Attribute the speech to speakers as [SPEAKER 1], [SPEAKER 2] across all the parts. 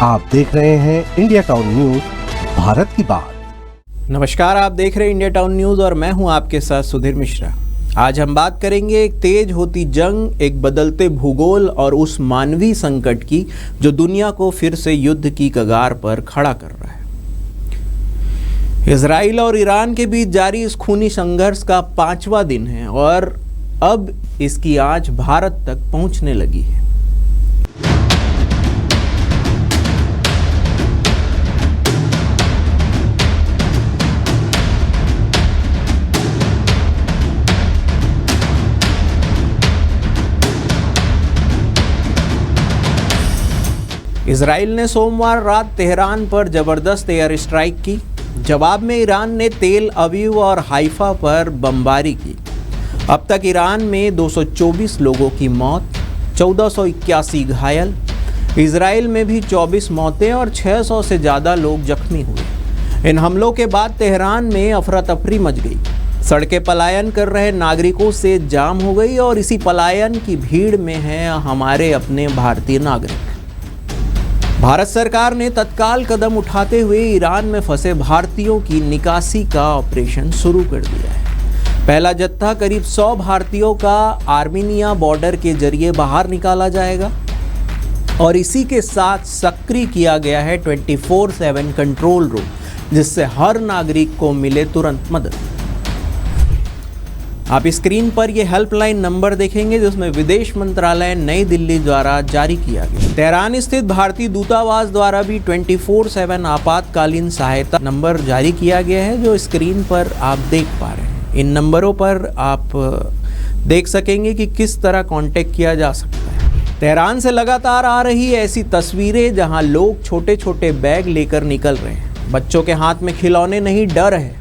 [SPEAKER 1] आप देख रहे हैं इंडिया टाउन न्यूज, भारत की बात।
[SPEAKER 2] नमस्कार, आप देख रहे हैं इंडिया टाउन न्यूज और मैं हूं आपके साथ सुधीर मिश्रा। आज हम बात करेंगे एक तेज होती जंग, एक बदलते भूगोल और उस मानवीय संकट की जो दुनिया को फिर से युद्ध की कगार पर खड़ा कर रहा है। इजराइल और ईरान के बीच जारी इस खूनी संघर्ष का 5वां दिन है और अब इसकी आंच भारत तक पहुंचने लगी है। इजराइल ने सोमवार रात तेहरान पर जबरदस्त एयर स्ट्राइक की। जवाब में ईरान ने तेल अवीव और हाइफा पर बमबारी की। अब तक ईरान में 224 लोगों की मौत, 1481 घायल। इजराइल में भी 24 मौतें और 600 से ज़्यादा लोग जख्मी हुए। इन हमलों के बाद तेहरान में अफरा तफरी मच गई। सड़कें पलायन कर रहे नागरिकों से जाम हो गई और इसी पलायन की भीड़ में हैं हमारे अपने भारतीय नागरिक। भारत सरकार ने तत्काल कदम उठाते हुए ईरान में फंसे भारतीयों की निकासी का ऑपरेशन शुरू कर दिया है। पहला जत्था करीब 100 भारतीयों का आर्मीनिया बॉर्डर के जरिए बाहर निकाला जाएगा और इसी के साथ सक्रिय किया गया है 24/7 कंट्रोल रूम, जिससे हर नागरिक को मिले तुरंत मदद। आप स्क्रीन पर ये हेल्पलाइन नंबर देखेंगे जिसमें विदेश मंत्रालय नई दिल्ली द्वारा जारी किया गया। तेहरान स्थित भारतीय दूतावास द्वारा भी 24/7 आपातकालीन सहायता नंबर जारी किया गया है, जो स्क्रीन पर आप देख पा रहे हैं। इन नंबरों पर आप देख सकेंगे कि किस तरह कांटेक्ट किया जा सकता है। तेहरान से लगातार आ रही ऐसी तस्वीरें जहां लोग छोटे छोटे बैग लेकर निकल रहे हैं। बच्चों के हाथ में खिलौने नहीं, डर है।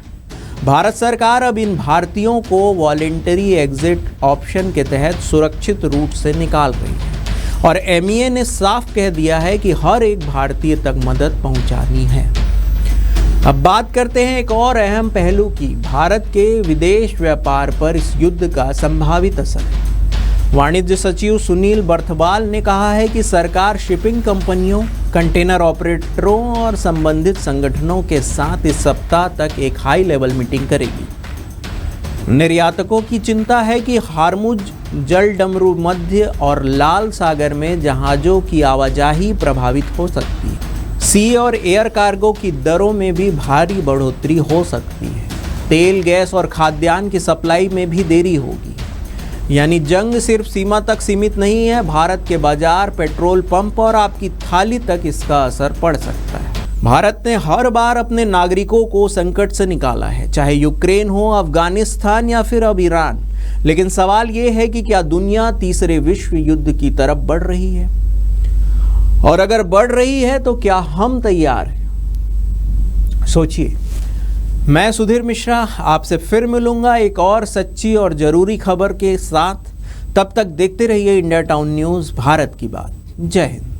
[SPEAKER 2] भारत सरकार अब इन भारतीयों को वॉलेंटरी एग्जिट ऑप्शन के तहत सुरक्षित रूट से निकाल रही है और MEA ने साफ कह दिया है कि हर एक भारतीय तक मदद पहुंचानी है। अब बात करते हैं एक और अहम पहलू की, भारत के विदेश व्यापार पर इस युद्ध का संभावित असर। वाणिज्य सचिव सुनील बर्थवाल ने कहा है कि सरकार शिपिंग कंपनियों, कंटेनर ऑपरेटरों और संबंधित संगठनों के साथ इस सप्ताह तक एक हाई लेवल मीटिंग करेगी। निर्यातकों की चिंता है कि हार्मुज जलडमरू मध्य और लाल सागर में जहाज़ों की आवाजाही प्रभावित हो सकती है। सी और एयर कार्गो की दरों में भी भारी बढ़ोतरी हो सकती है। तेल, गैस और खाद्यान्न की सप्लाई में भी देरी होगी। यानी जंग सिर्फ सीमा तक सीमित नहीं है, भारत के बाजार, पेट्रोल पंप और आपकी थाली तक इसका असर पड़ सकता है। भारत ने हर बार अपने नागरिकों को संकट से निकाला है, चाहे यूक्रेन हो, अफगानिस्तान या फिर अब ईरान। लेकिन सवाल ये है कि क्या दुनिया तीसरे विश्व युद्ध की तरफ बढ़ रही है? और अगर बढ़ रही है तो क्या हम तैयार हैं? सोचिए। मैं सुधीर मिश्रा आपसे फिर मिलूंगा एक और सच्ची और ज़रूरी खबर के साथ। तब तक देखते रहिए इंडिया टाउन न्यूज़, भारत की बात। जय हिंद।